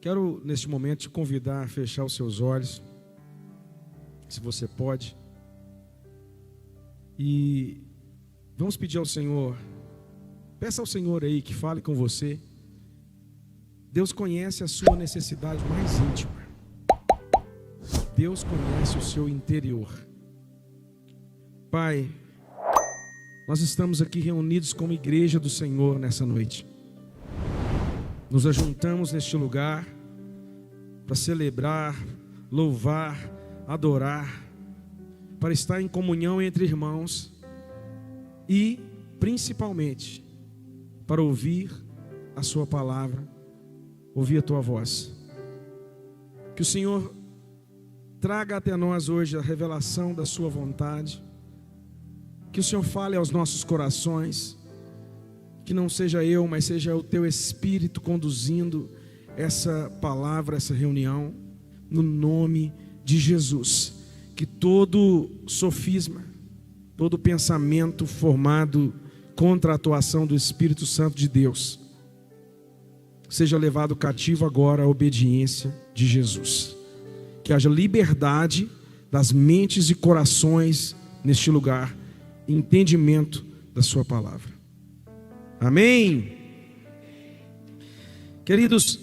Quero, neste momento, te convidar a fechar os seus olhos, se você pode. E vamos pedir ao Senhor, peça ao Senhor aí que fale com você. Deus conhece a sua necessidade mais íntima. Deus conhece o seu interior. Pai, nós estamos aqui reunidos como igreja do Senhor nessa noite. Nos ajuntamos neste lugar para celebrar, louvar, adorar, para estar em comunhão entre irmãos e, principalmente, para ouvir a sua palavra, ouvir a tua voz. Que o Senhor traga até nós hoje a revelação da sua vontade, que o Senhor fale aos nossos corações, que não seja eu, mas seja o teu Espírito conduzindo essa palavra, essa reunião, no nome de Jesus. Que todo sofisma, todo pensamento formado contra a atuação do Espírito Santo de Deus seja levado cativo agora à obediência de Jesus. Que haja liberdade das mentes e corações neste lugar, entendimento da sua palavra. Amém? Queridos,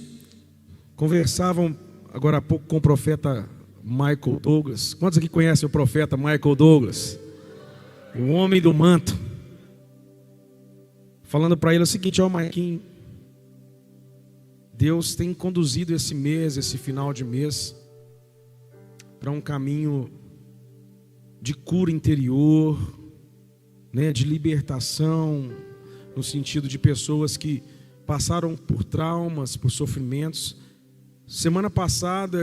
conversavam agora há pouco com o profeta Michael Douglas. Quantos aqui conhecem o profeta Michael Douglas? O homem do manto. Falando para ele o seguinte: ó, Marquinhos, Deus tem conduzido esse mês, esse final de mês, para um caminho de cura interior, né, de libertação, no sentido de pessoas que passaram por traumas, por sofrimentos. Semana passada,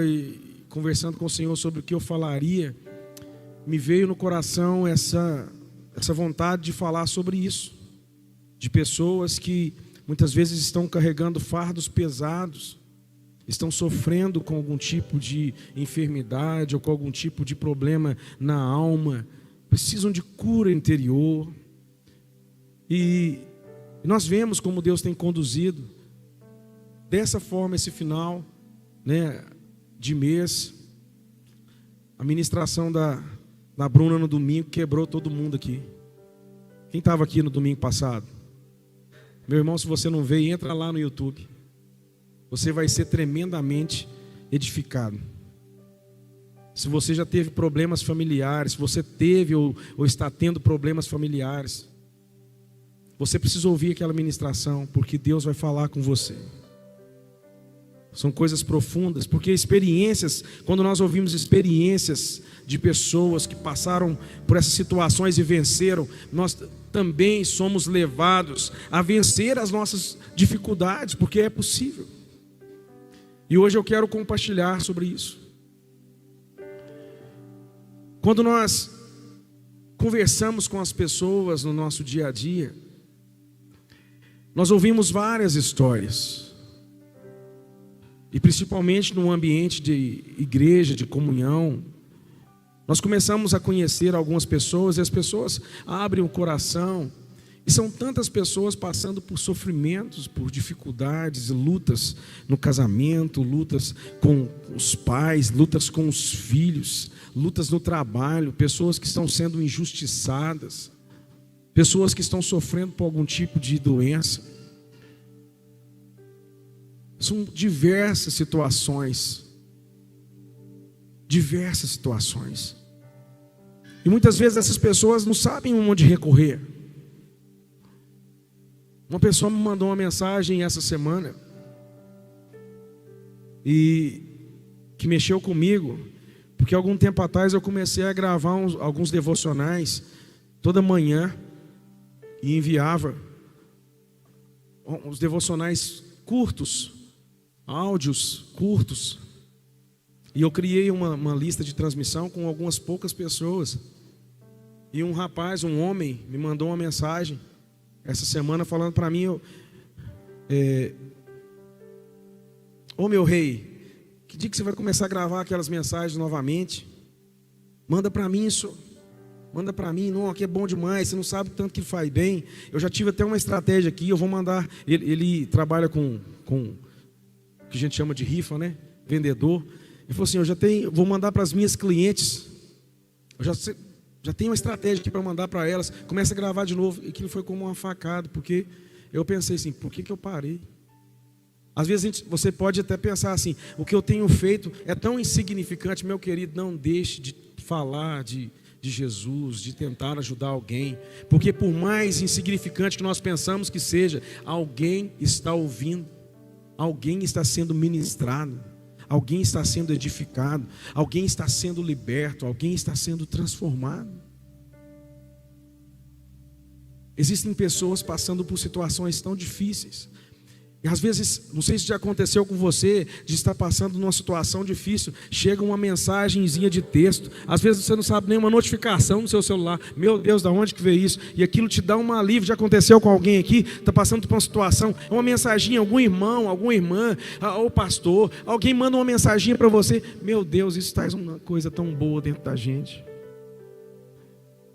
conversando com o Senhor sobre o que eu falaria, me veio no coração essa vontade de falar sobre isso, de pessoas que muitas vezes estão carregando fardos pesados, estão sofrendo com algum tipo de enfermidade ou com algum tipo de problema na alma, precisam de cura interior. E nós vemos como Deus tem conduzido dessa forma esse final, né, de mês. A ministração da Bruna no domingo quebrou todo mundo aqui. Quem estava aqui no domingo passado? Meu irmão, se você não veio, entra lá no YouTube. Você vai ser tremendamente edificado. Se você já teve problemas familiares, se você teve ou está tendo problemas familiares, você precisa ouvir aquela ministração, porque Deus vai falar com você. São coisas profundas, porque experiências, quando nós ouvimos experiências de pessoas que passaram por essas situações e venceram, nós também somos levados a vencer as nossas dificuldades, porque é possível. E hoje eu quero compartilhar sobre isso. Quando nós conversamos com as pessoas no nosso dia a dia, nós ouvimos várias histórias. E principalmente no ambiente de igreja, de comunhão, nós começamos a conhecer algumas pessoas e as pessoas abrem o coração. E são tantas pessoas passando por sofrimentos, por dificuldades, lutas no casamento, lutas com os pais, lutas com os filhos, lutas no trabalho, pessoas que estão sendo injustiçadas, pessoas que estão sofrendo por algum tipo de doença. São diversas situações. Diversas situações. E muitas vezes essas pessoas não sabem onde recorrer. Uma pessoa me mandou uma mensagem essa semana e que mexeu comigo, porque algum tempo atrás eu comecei a gravar alguns devocionais toda manhã e enviava os devocionais curtos, áudios curtos, e eu criei uma lista de transmissão com algumas poucas pessoas. E um rapaz, um homem, me mandou uma mensagem essa semana falando para mim: ô meu rei, que dia que você vai começar a gravar aquelas mensagens novamente? Manda para mim isso. Manda para mim, não, aqui é bom demais, você não sabe o tanto que faz bem. Eu já tive até uma estratégia aqui, eu vou mandar. Ele trabalha com que a gente chama de rifa, né? Vendedor. Ele falou assim, vou mandar para as minhas clientes. Eu já tenho uma estratégia aqui para mandar para elas. Começa a gravar de novo. E aquilo foi como uma facada, porque eu pensei assim, por que eu parei? Às vezes você pode até pensar assim, o que eu tenho feito é tão insignificante, meu querido, não deixe de falar de Jesus, de tentar ajudar alguém, porque por mais insignificante que nós pensamos que seja, alguém está ouvindo, alguém está sendo ministrado, alguém está sendo edificado, alguém está sendo liberto, alguém está sendo transformado. Existem pessoas passando por situações tão difíceis. E às vezes, não sei se já aconteceu com você, de estar passando numa situação difícil, chega uma mensagenzinha de texto, às vezes você não sabe nem uma notificação no seu celular, meu Deus, da onde que veio isso? E aquilo te dá um alívio. Já aconteceu com alguém aqui, está passando por uma situação, uma mensaginha, algum irmão, alguma irmã, ou pastor, alguém manda uma mensaginha para você, meu Deus, isso traz uma coisa tão boa dentro da gente.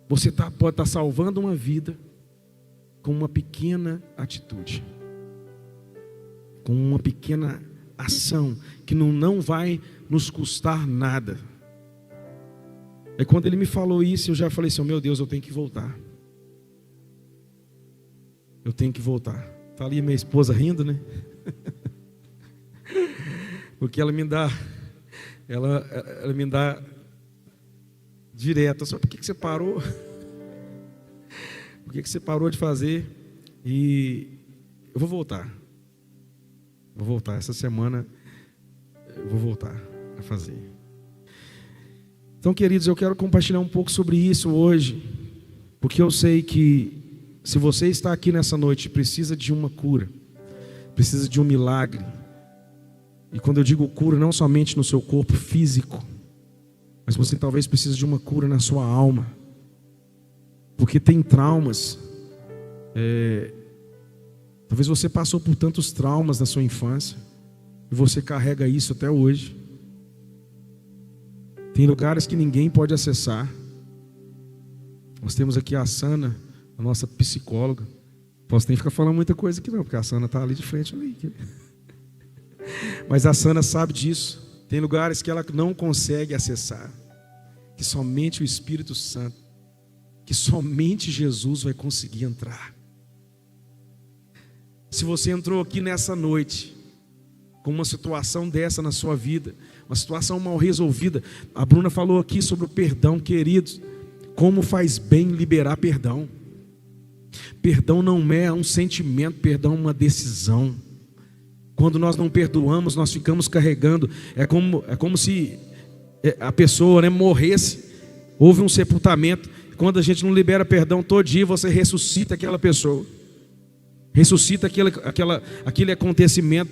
Você pode estar salvando uma vida com uma pequena atitude, com uma pequena ação que não vai nos custar nada. E quando ele me falou isso, eu já falei assim, meu Deus, eu tenho que voltar. Eu tenho que voltar. Está ali minha esposa rindo, né? Porque ela me dá direto, só por que você parou? Por que você parou de fazer? E eu vou voltar. Vou voltar, essa semana eu vou voltar a fazer. Então, queridos, eu quero compartilhar um pouco sobre isso hoje, porque eu sei que se você está aqui nessa noite, precisa de uma cura, precisa de um milagre. E quando eu digo cura, não somente no seu corpo físico, mas você talvez precise de uma cura na sua alma, porque tem traumas. Talvez você passou por tantos traumas na sua infância e você carrega isso até hoje. Tem lugares que ninguém pode acessar. Nós temos aqui a Sana, a nossa psicóloga. Posso nem ficar falando muita coisa aqui não, porque a Sana está ali de frente ali. Mas a Sana sabe disso. Tem lugares que ela não consegue acessar, que somente o Espírito Santo, que somente Jesus vai conseguir entrar. Se você entrou aqui nessa noite com uma situação dessa na sua vida, uma situação mal resolvida, a Bruna falou aqui sobre o perdão, queridos, como faz bem liberar perdão. Perdão não é um sentimento, perdão é uma decisão. Quando nós não perdoamos, nós ficamos carregando, é como se a pessoa, morresse, houve um sepultamento, quando a gente não libera perdão, todo dia você ressuscita aquela pessoa. Ressuscita aquele acontecimento.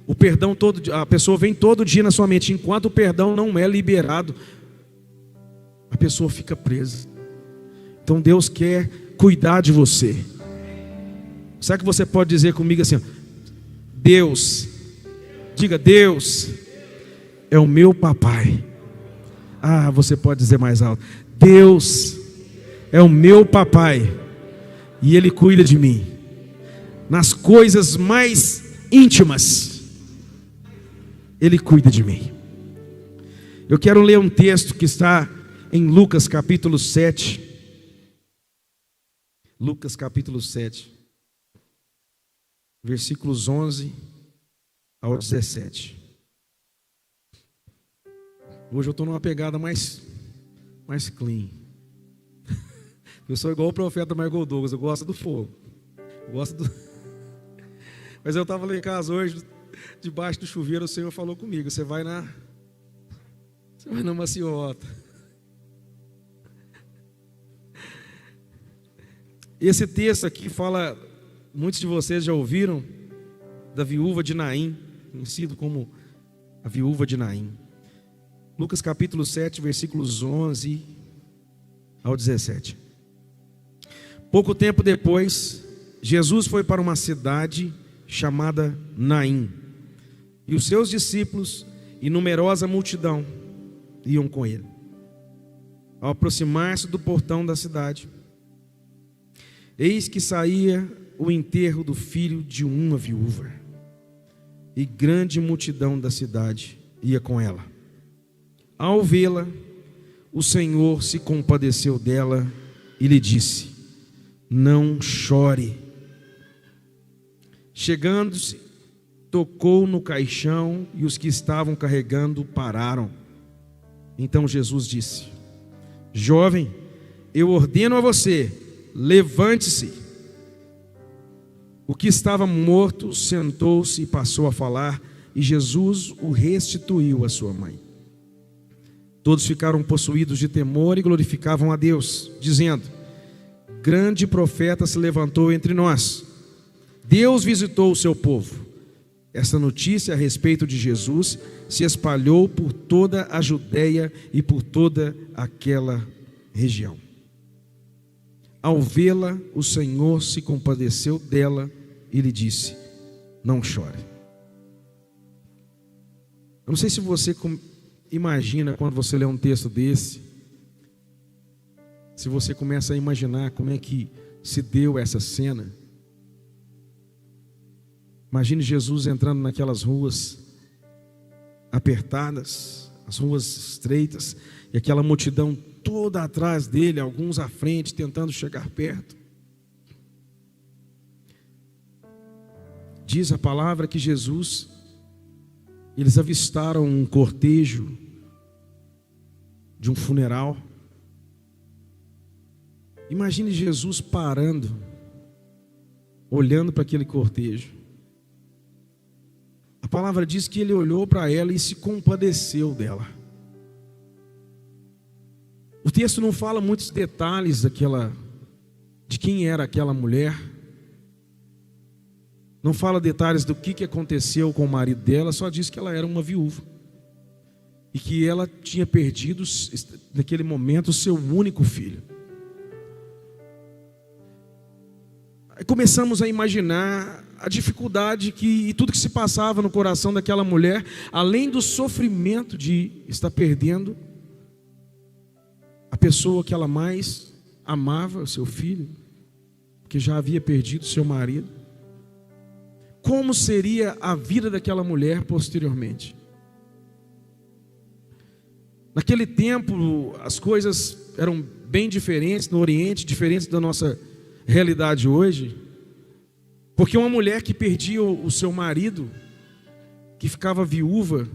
O perdão a pessoa vem todo dia na sua mente. Enquanto o perdão não é liberado, a pessoa fica presa. Então Deus quer cuidar de você. Sabe que você pode dizer comigo assim? Deus, diga, Deus é o meu papai. Você pode dizer mais alto. Deus é o meu papai e Ele cuida de mim. Nas coisas mais íntimas, Ele cuida de mim. Eu quero ler um texto que está em Lucas capítulo 7. Lucas capítulo 7, versículos 11 ao 17. Hoje eu estou numa pegada mais clean. Eu sou igual o profeta Michael Douglas, eu gosto do fogo. Mas eu estava lá em casa hoje, debaixo do chuveiro, o Senhor falou comigo, você vai na maciota. Esse texto aqui fala, muitos de vocês já ouviram, da viúva de Naim, conhecido como a viúva de Naim. Lucas capítulo 7, versículos 11 ao 17. Pouco tempo depois, Jesus foi para uma cidade chamada Naim, e os seus discípulos e numerosa multidão iam com ele. Ao aproximar-se do portão da cidade, eis que saía o enterro do filho de uma viúva. e grande multidão da cidade ia com ela. Ao vê-la, o Senhor se compadeceu dela e lhe disse: não chore. Chegando-se, tocou no caixão e os que estavam carregando pararam. Então Jesus disse: jovem, eu ordeno a você, levante-se. O que estava morto sentou-se e passou a falar, e Jesus o restituiu à sua mãe. Todos ficaram possuídos de temor e glorificavam a Deus, dizendo: grande profeta se levantou entre nós. Deus visitou o seu povo. Essa notícia a respeito de Jesus se espalhou por toda a Judeia e por toda aquela região. Ao vê-la, o Senhor se compadeceu dela e lhe disse: não chore. Eu não sei se você imagina, quando você lê um texto desse, se você começa a imaginar como é que se deu essa cena. Imagine Jesus entrando naquelas ruas apertadas, as ruas estreitas, e aquela multidão toda atrás dele, alguns à frente, tentando chegar perto. Diz a palavra que Jesus, eles avistaram um cortejo de um funeral. Imagine Jesus parando, olhando para aquele cortejo. A palavra diz que ele olhou para ela e se compadeceu dela. O texto não fala muitos detalhes de quem era aquela mulher. Não fala detalhes do que aconteceu com o marido dela, só diz que ela era uma viúva. E que ela tinha perdido, naquele momento, o seu único filho. Aí começamos a imaginar a dificuldade e tudo que se passava no coração daquela mulher, além do sofrimento de estar perdendo a pessoa que ela mais amava, o seu filho, que já havia perdido seu marido. Como seria a vida daquela mulher posteriormente? Naquele tempo, as coisas eram bem diferentes no Oriente, diferentes da nossa realidade hoje. Porque uma mulher que perdia o seu marido, que ficava viúva,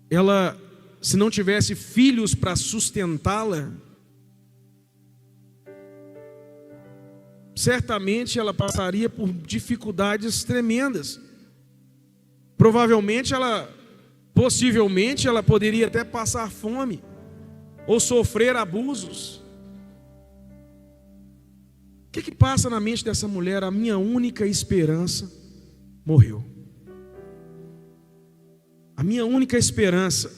ela, se não tivesse filhos para sustentá-la, certamente ela passaria por dificuldades tremendas. Possivelmente ela poderia até passar fome, ou sofrer abusos. O que passa na mente dessa mulher? A minha única esperança morreu. A minha única esperança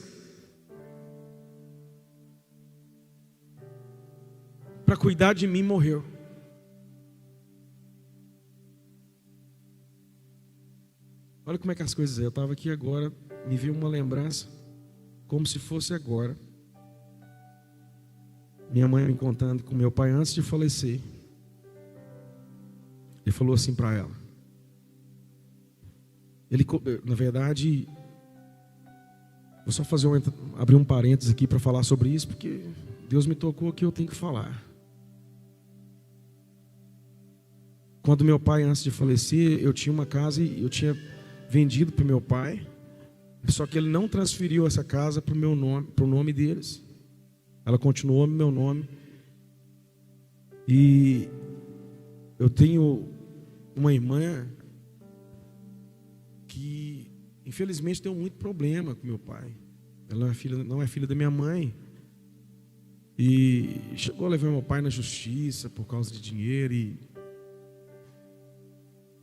para cuidar de mim morreu. Olha como é que as coisas são. Eu estava aqui agora, me veio uma lembrança, como se fosse agora. Minha mãe me contando com meu pai antes de falecer. Ele falou assim para ela. Na verdade, vou só abrir um parênteses aqui para falar sobre isso, porque Deus me tocou que eu tenho que falar. Quando meu pai, antes de falecer, eu tinha uma casa e eu tinha vendido para o meu pai, só que ele não transferiu essa casa para o meu nome, para o nome deles. Ela continuou no meu nome. E eu tenho uma irmã que infelizmente deu muito problema com meu pai. Ela não é filha da minha mãe. E chegou a levar meu pai na justiça por causa de dinheiro. E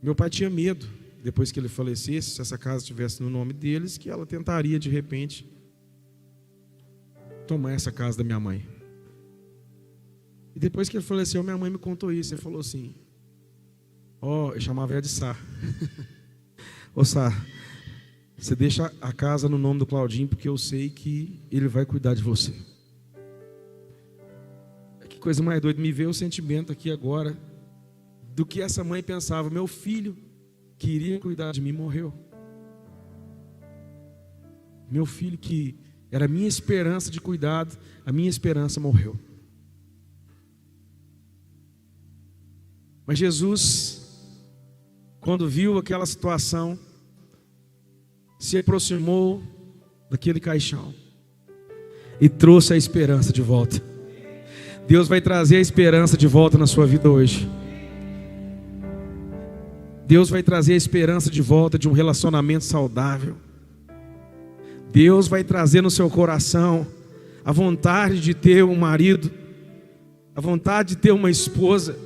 meu pai tinha medo, depois que ele falecesse, se essa casa estivesse no nome deles, que ela tentaria de repente tomar essa casa da minha mãe. E depois que ele faleceu, minha mãe me contou isso. Ele falou assim: eu chamava ela de Sá. Ô Sá, você deixa a casa no nome do Claudinho, porque eu sei que ele vai cuidar de você. Que coisa mais doida, me veio o sentimento aqui agora do que essa mãe pensava. Meu filho, que iria cuidar de mim morreu. Meu filho, que era a minha esperança de cuidado, a minha esperança morreu. Mas Jesus, quando viu aquela situação, se aproximou daquele caixão e trouxe a esperança de volta. Deus vai trazer a esperança de volta na sua vida hoje. Deus vai trazer a esperança de volta de um relacionamento saudável. Deus vai trazer no seu coração a vontade de ter um marido, a vontade de ter uma esposa.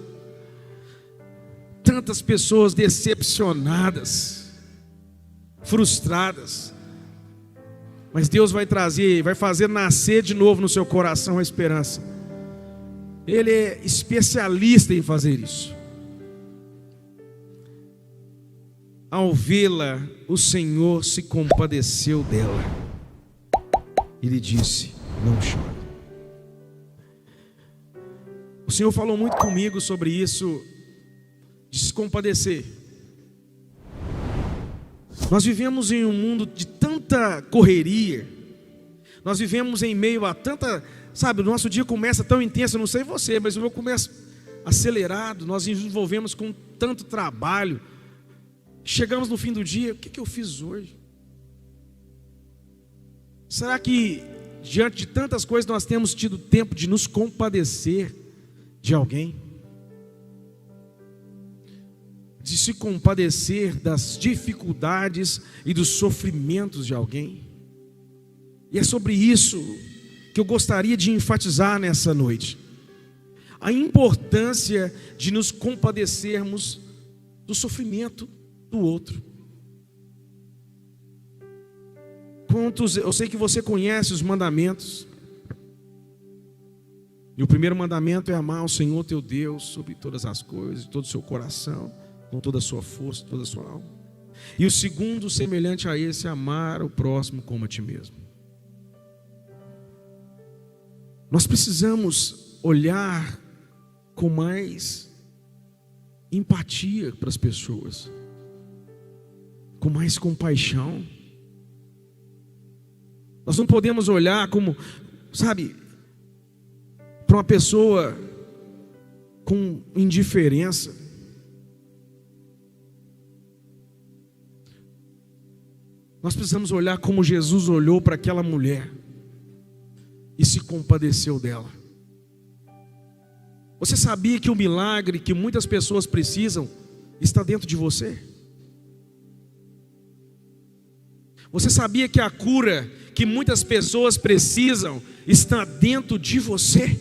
Tantas pessoas decepcionadas, frustradas, mas Deus vai trazer, vai fazer nascer de novo no seu coração a esperança. Ele é especialista em fazer isso. Ao vê-la, o Senhor se compadeceu dela e lhe disse: não chore. O Senhor falou muito comigo sobre isso, de se compadecer. Nós vivemos em um mundo de tanta correria, nós vivemos em meio a tanta, sabe, o nosso dia começa tão intenso, eu não sei você, mas o meu começa acelerado, nós nos envolvemos com tanto trabalho. Chegamos no fim do dia, o que eu fiz hoje? Será que diante de tantas coisas nós temos tido tempo de nos compadecer de alguém? De se compadecer das dificuldades e dos sofrimentos de alguém? E é sobre isso que eu gostaria de enfatizar nessa noite. A importância de nos compadecermos do sofrimento do outro. Quantos, eu sei que você conhece os mandamentos. E o primeiro mandamento é amar o Senhor teu Deus sobre todas as coisas, de todo o seu coração, com toda a sua força, toda a sua alma. E o segundo, semelhante a esse, é amar o próximo como a ti mesmo. Nós precisamos olhar com mais empatia para as pessoas, com mais compaixão. Nós não podemos olhar como, sabe, para uma pessoa com indiferença. Nós precisamos olhar como Jesus olhou para aquela mulher e se compadeceu dela. Você sabia que o milagre que muitas pessoas precisam está dentro de você? Você sabia que a cura que muitas pessoas precisam está dentro de você?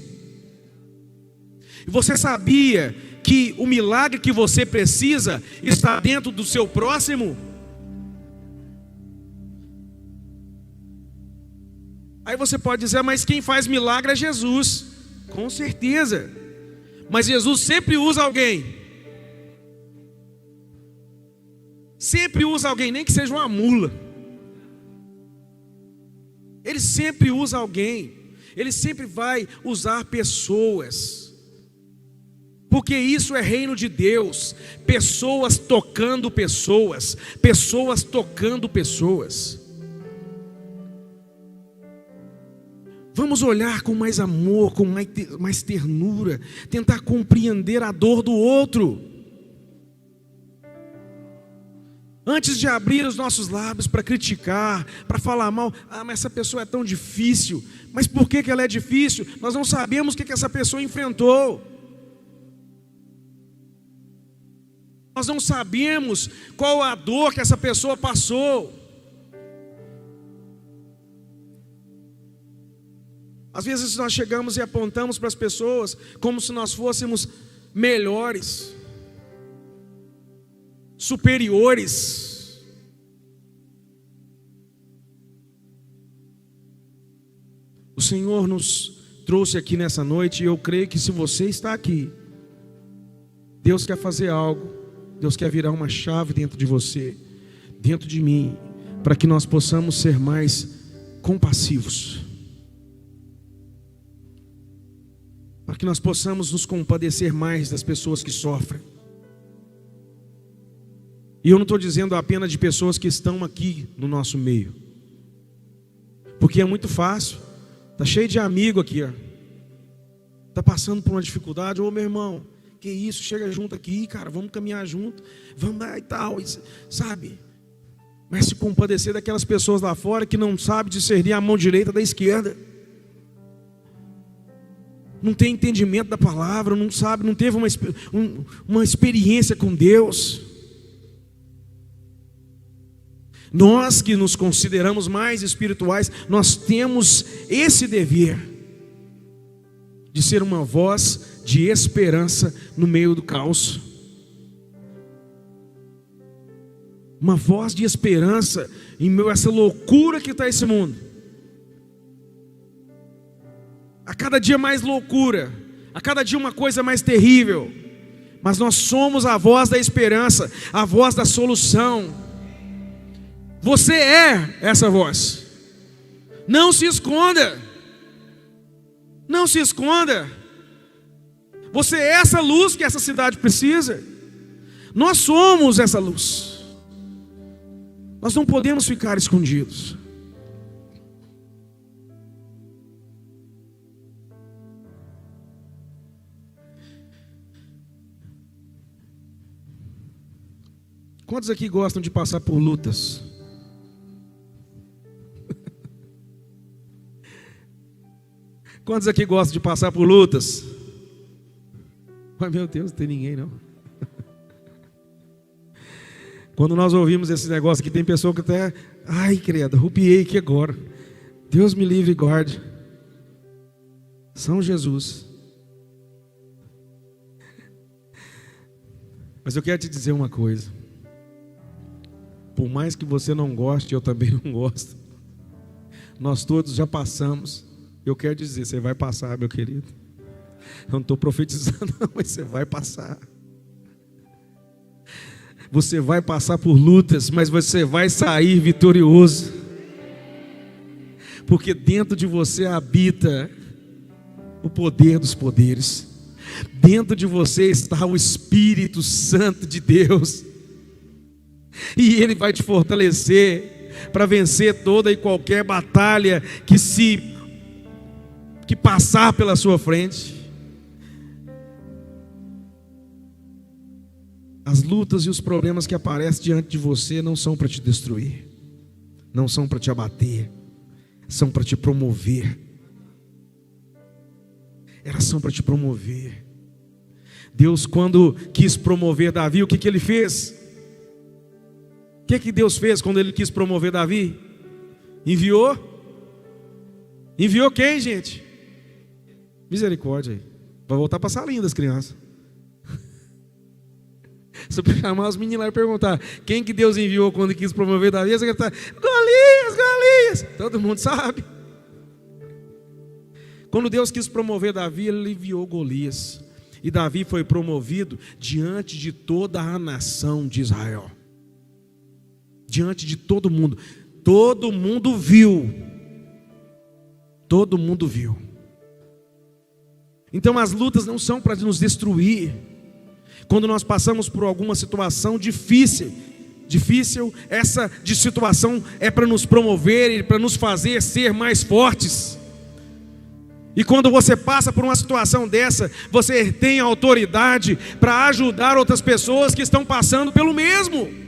E você sabia que o milagre que você precisa está dentro do seu próximo? Aí você pode dizer, mas quem faz milagre é Jesus. Com certeza. Mas Jesus sempre usa alguém. Sempre usa alguém, nem que seja uma mula. Ele sempre usa alguém. Ele sempre vai usar pessoas. Porque isso é reino de Deus. Pessoas tocando pessoas. Pessoas tocando pessoas. Vamos olhar com mais amor, com mais ternura, tentar compreender a dor do outro. Antes de abrir os nossos lábios para criticar, para falar mal, mas essa pessoa é tão difícil. Mas por que ela é difícil? Nós não sabemos o que essa pessoa enfrentou. Nós não sabemos qual a dor que essa pessoa passou. Às vezes nós chegamos e apontamos para as pessoas como se nós fôssemos melhores, superiores. O Senhor nos trouxe aqui nessa noite e eu creio que se você está aqui, Deus quer fazer algo, Deus quer virar uma chave dentro de você, dentro de mim, para que nós possamos ser mais compassivos. Para que nós possamos nos compadecer mais das pessoas que sofrem. E eu não estou dizendo apenas de pessoas que estão aqui no nosso meio, porque é muito fácil. Está cheio de amigo aqui, ó. Está passando por uma dificuldade. Ô meu irmão, que isso, chega junto aqui, cara, vamos caminhar junto, vamos lá e tal, sabe? Mas se compadecer daquelas pessoas lá fora que não sabem discernir a mão direita da esquerda, não tem entendimento da palavra, não sabe, não teve uma experiência com Deus. Nós que nos consideramos mais espirituais, nós temos esse dever de ser uma voz de esperança no meio do caos. Uma voz de esperança em meio a essa loucura que está esse mundo. A cada dia mais loucura, a cada dia uma coisa mais terrível. Mas nós somos a voz da esperança, a voz da solução. Você é essa voz. Não se esconda. Não se esconda. Você é essa luz que essa cidade precisa. Nós somos essa luz. Nós não podemos ficar escondidos. Quantos aqui gostam de passar por lutas? Quantos aqui gostam de passar por lutas? Ai meu Deus, não tem ninguém não. Quando nós ouvimos esse negócio aqui, tem pessoa que até, ai credo, arrupiei aqui agora. Deus me livre e guarde. São Jesus. Mas eu quero te dizer uma coisa. Por mais que você não goste, eu também não gosto. Nós todos já passamos. Eu quero dizer, você vai passar, meu querido. Eu não estou profetizando, não, mas você vai passar. Você vai passar por lutas, mas você vai sair vitorioso. Porque dentro de você habita o poder dos poderes. Dentro de você está o Espírito Santo de Deus. E Ele vai te fortalecer para vencer toda e qualquer batalha que passar pela sua frente. As lutas e os problemas que aparecem diante de você não são para te destruir, não são para te abater, são para te promover. Elas são para te promover. Deus, quando quis promover Davi, o que Ele fez? O que Deus fez quando Ele quis promover Davi? Enviou quem, gente? Misericórdia aí. Vai voltar para a salinha das crianças. Se eu chamar os meninos lá e perguntar quem que Deus enviou quando quis promover Davi, você vai estar, Golias. Todo mundo sabe. Quando Deus quis promover Davi, Ele enviou Golias. E Davi foi promovido diante de toda a nação de Israel. Diante de todo mundo. Todo mundo viu. Todo mundo viu. Então as lutas não são para nos destruir. Quando nós passamos por alguma situação difícil, essa de situação é para nos promover e para nos fazer ser mais fortes. E quando você passa por uma situação dessa, você tem autoridade para ajudar outras pessoas que estão passando pelo mesmo.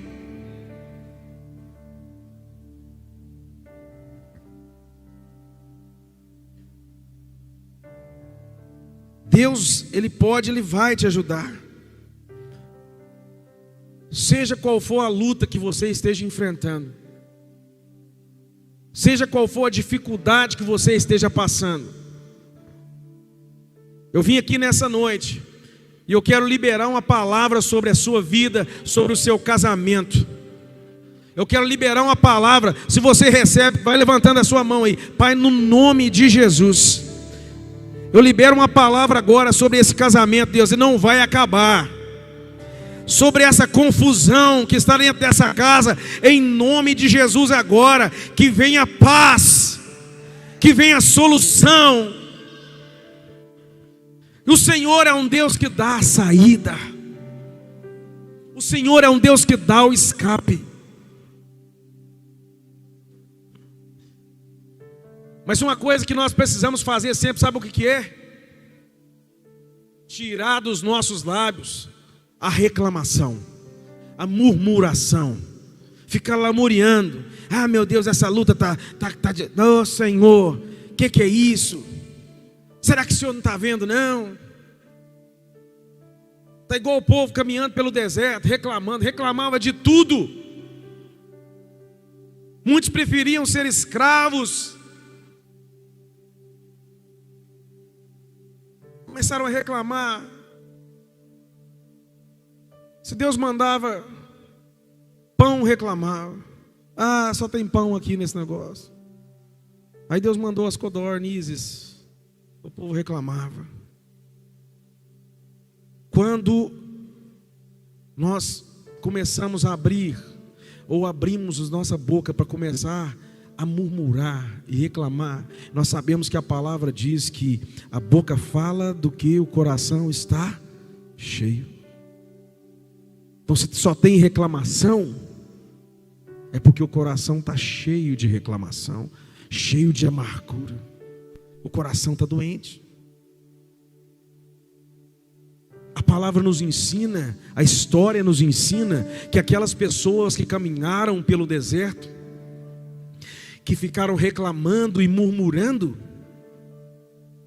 Deus, Ele pode, Ele vai te ajudar. Seja qual for a luta que você esteja enfrentando, seja qual for a dificuldade que você esteja passando, eu vim aqui nessa noite e eu quero liberar uma palavra sobre a sua vida, sobre o seu casamento. Eu quero liberar uma palavra. Se você recebe, vai levantando a sua mão aí. Pai, no nome de Jesus, eu libero uma palavra agora sobre esse casamento, Deus, e não vai acabar. Sobre essa confusão que está dentro dessa casa, em nome de Jesus agora, que venha paz, que venha solução. O Senhor é um Deus que dá a saída. O Senhor é um Deus que dá o escape. Mas uma coisa que nós precisamos fazer sempre, sabe o que é? Tirar dos nossos lábios a reclamação, a murmuração, ficar lamuriando. Ah, meu Deus, essa luta tá oh, Senhor, que é isso? Será que o Senhor não está vendo, não? Está igual o povo caminhando pelo deserto, reclamava de tudo. Muitos preferiam ser escravos. Começaram a reclamar. Se Deus mandava pão, reclamava. Ah, só tem pão aqui nesse negócio. Aí Deus mandou as codornizes. O povo reclamava. Quando nós começamos a abrir, ou abrimos a nossa boca para começar a murmurar e reclamar, nós sabemos que a palavra diz que a boca fala do que o coração está cheio. Então, se só tem reclamação, é porque o coração está cheio de reclamação, cheio de amargura. O coração está doente. A palavra nos ensina, a história nos ensina que aquelas pessoas que caminharam pelo deserto, que ficaram reclamando e murmurando,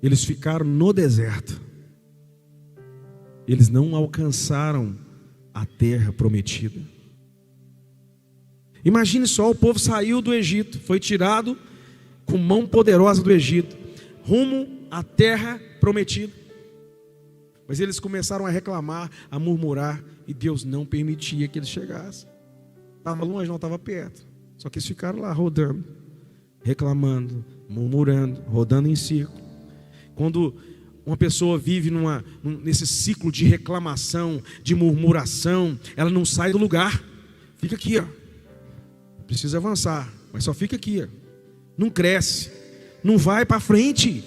eles ficaram no deserto. Eles não alcançaram a terra prometida. Imagine só, o povo saiu do Egito, foi tirado com mão poderosa do Egito, rumo à terra prometida. Mas eles começaram a reclamar, a murmurar, e Deus não permitia que eles chegassem. Estava longe, não estava perto. Só que eles ficaram lá rodando, reclamando, murmurando, rodando em círculo. Quando uma pessoa vive nesse ciclo de reclamação, de murmuração, ela não sai do lugar, fica aqui, ó. Precisa avançar, mas só fica aqui, ó. Não cresce, não vai para frente,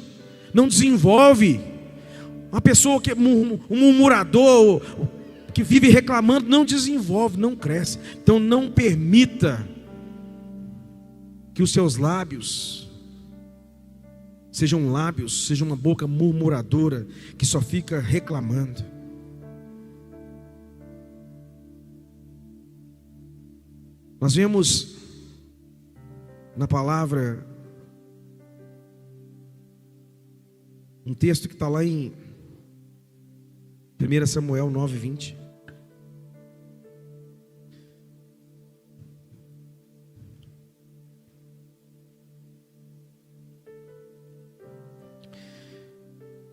não desenvolve. Uma pessoa que é um murmurador, que vive reclamando, não desenvolve, não cresce. Então não permita que os seus lábios sejam uma boca murmuradora, que só fica reclamando. Nós vemos na palavra um texto que está lá em 1 Samuel 9:20.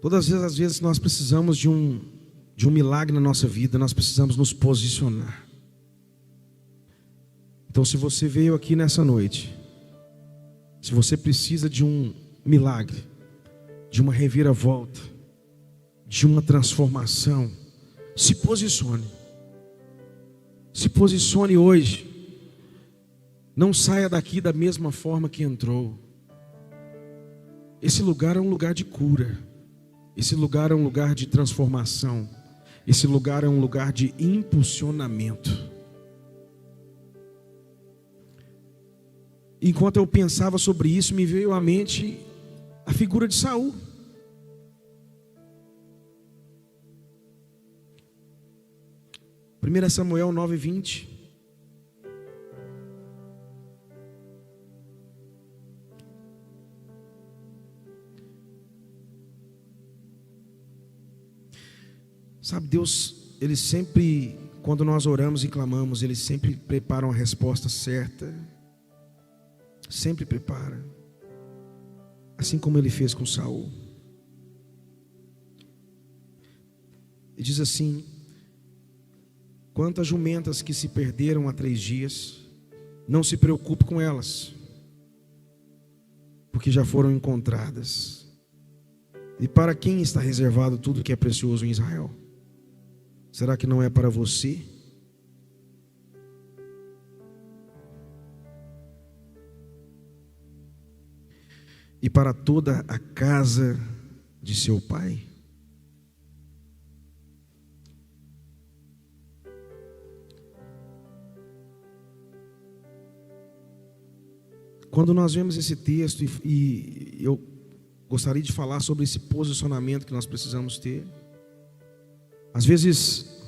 Todas as vezes nós precisamos de um milagre na nossa vida, nós precisamos nos posicionar. Então, se você veio aqui nessa noite, se você precisa de um milagre, de uma reviravolta, de uma transformação, se posicione. Se posicione hoje. Não saia daqui da mesma forma que entrou. Esse lugar é um lugar de cura. Esse lugar é um lugar de transformação. Esse lugar é um lugar de impulsionamento. Enquanto eu pensava sobre isso, me veio à mente a figura de Saul. Primeira Samuel 9:20. Sabe, Deus, Ele sempre, quando nós oramos e clamamos, Ele sempre prepara uma resposta certa. Sempre prepara. Assim como Ele fez com Saul. E diz assim: quantas jumentas que se perderam há 3 dias, não se preocupe com elas, porque já foram encontradas. E para quem está reservado tudo que é precioso em Israel? Será que não é para você? E para toda a casa de seu pai? Quando nós vemos esse texto, e eu gostaria de falar sobre esse posicionamento que nós precisamos ter. Às vezes,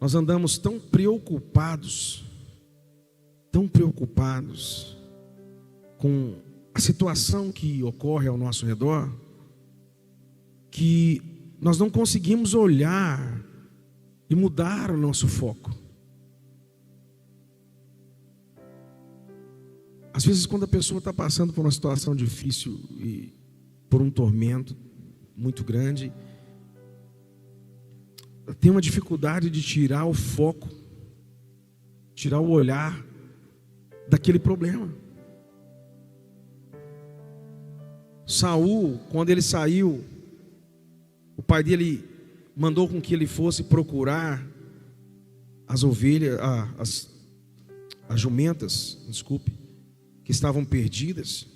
nós andamos tão preocupados com a situação que ocorre ao nosso redor, que nós não conseguimos olhar e mudar o nosso foco. Às vezes, quando a pessoa está passando por uma situação difícil e por um tormento muito grande, tem uma dificuldade de tirar o foco, tirar o olhar daquele problema. Saul, quando ele saiu, o pai dele mandou com que ele fosse procurar as ovelhas, as jumentas, que estavam perdidas.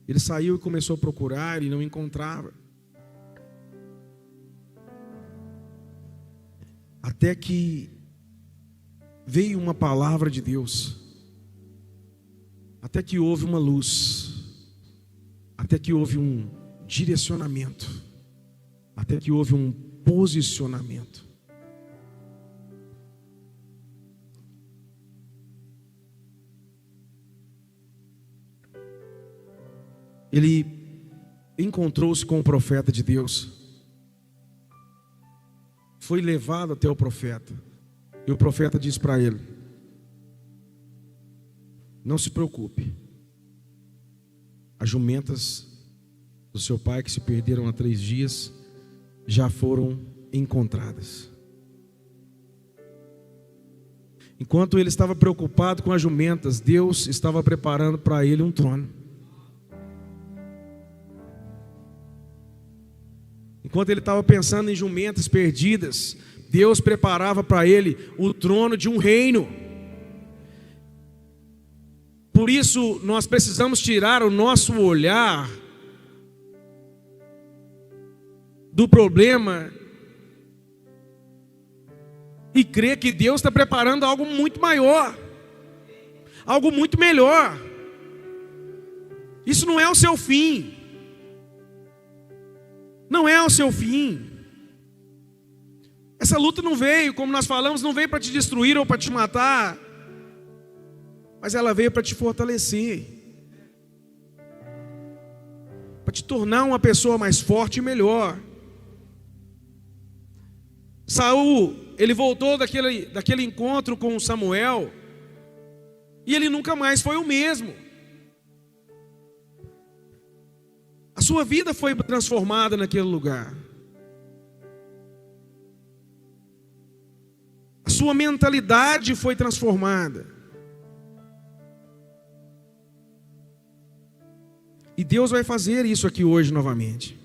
Ele saiu e começou a procurar e não encontrava. Até que veio uma palavra de Deus. Até que houve uma luz. Até que houve um direcionamento. Até que houve um posicionamento. Ele encontrou-se com o profeta de Deus. Foi levado até o profeta. E o profeta disse para ele: não se preocupe. As jumentas do seu pai, que se perderam há 3 dias, já foram encontradas. Enquanto ele estava preocupado com as jumentas, Deus estava preparando para ele um trono. Enquanto ele estava pensando em jumentas perdidas, Deus preparava para ele o trono de um reino. Por isso, nós precisamos tirar o nosso olhar do problema e crer que Deus está preparando algo muito maior, algo muito melhor. Isso não é o seu fim. Não é o seu fim. Essa luta não veio, como nós falamos, não veio para te destruir ou para te matar, mas ela veio para te fortalecer, para te tornar uma pessoa mais forte e melhor. Saul, ele voltou daquele encontro com Samuel, e ele nunca mais foi o mesmo. A sua vida foi transformada naquele lugar. A sua mentalidade foi transformada. E Deus vai fazer isso aqui hoje novamente.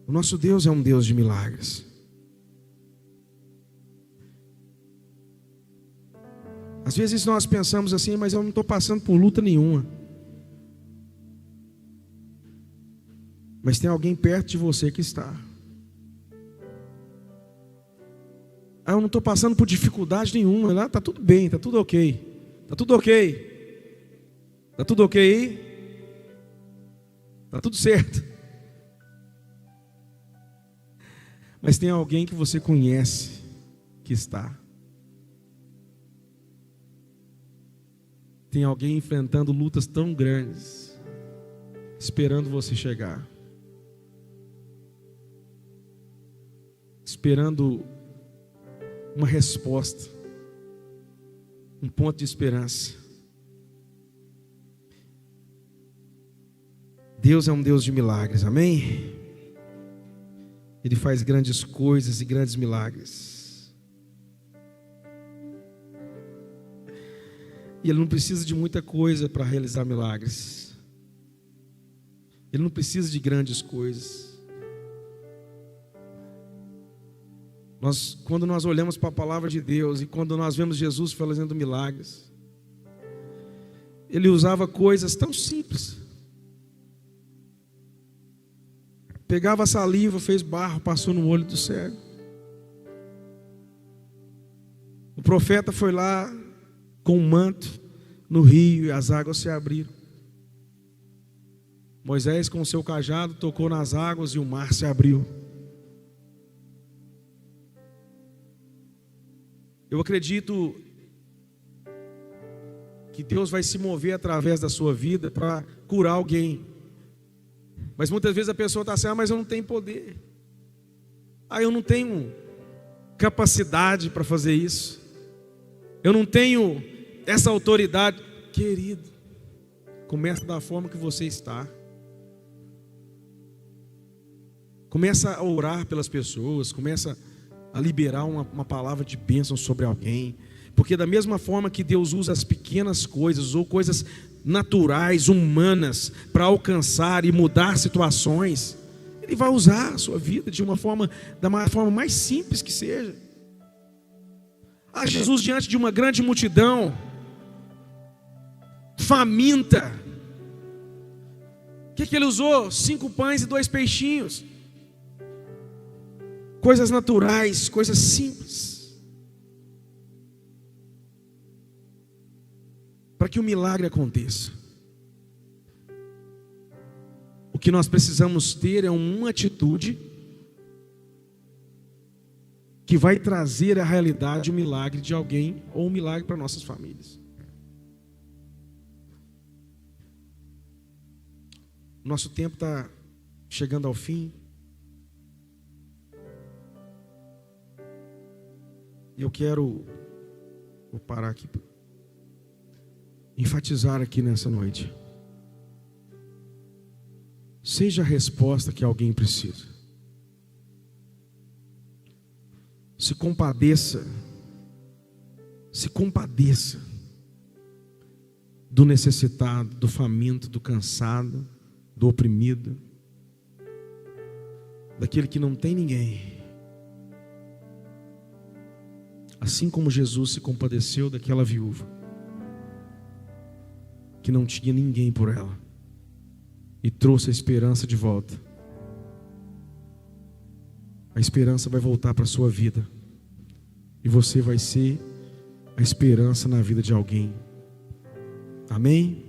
O nosso Deus é um Deus de milagres. Às vezes nós pensamos assim: mas eu não estou passando por luta nenhuma. Mas tem alguém perto de você que está. Eu não estou passando por dificuldade nenhuma. Lá está tudo bem, está tudo ok. Está tudo ok. Está tudo ok? Está tudo certo. Mas tem alguém que você conhece que está. Tem alguém enfrentando lutas tão grandes, esperando você chegar. Esperando uma resposta, um ponto de esperança. Deus é um Deus de milagres, amém? Ele faz grandes coisas e grandes milagres. E Ele não precisa de muita coisa para realizar milagres. Ele não precisa de grandes coisas. Quando nós olhamos para a palavra de Deus e quando nós vemos Jesus fazendo milagres, Ele usava coisas tão simples. Pegava a saliva, fez barro, passou no olho do cego. O profeta foi lá, com um manto no rio, e as águas se abriram. Moisés, com o seu cajado, tocou nas águas e o mar se abriu. Eu acredito que Deus vai se mover através da sua vida para curar alguém. Mas muitas vezes a pessoa está assim: mas eu não tenho poder. Eu não tenho capacidade para fazer isso. Eu não tenho essa autoridade. Querido, começa da forma que você está. Começa a orar pelas pessoas, começa a liberar uma palavra de bênção sobre alguém. Porque da mesma forma que Deus usa as pequenas coisas ou coisas naturais, humanas, para alcançar e mudar situações, Ele vai usar a sua vida de uma forma, da forma mais simples que seja. Jesus, diante de uma grande multidão faminta, o que ele usou? 5 pães e 2 peixinhos. Coisas naturais, coisas simples, para que o milagre aconteça. O que nós precisamos ter é uma atitude que vai trazer à realidade o milagre de alguém, ou um milagre para nossas famílias. Nosso tempo está chegando ao fim. Eu vou parar aqui, enfatizar aqui nessa noite. Seja a resposta que alguém precisa. Se compadeça do necessitado, do faminto, do cansado, do oprimido, daquele que não tem ninguém. Assim como Jesus se compadeceu daquela viúva que não tinha ninguém por ela e trouxe a esperança de volta. A esperança vai voltar para a sua vida e você vai ser a esperança na vida de alguém. Amém?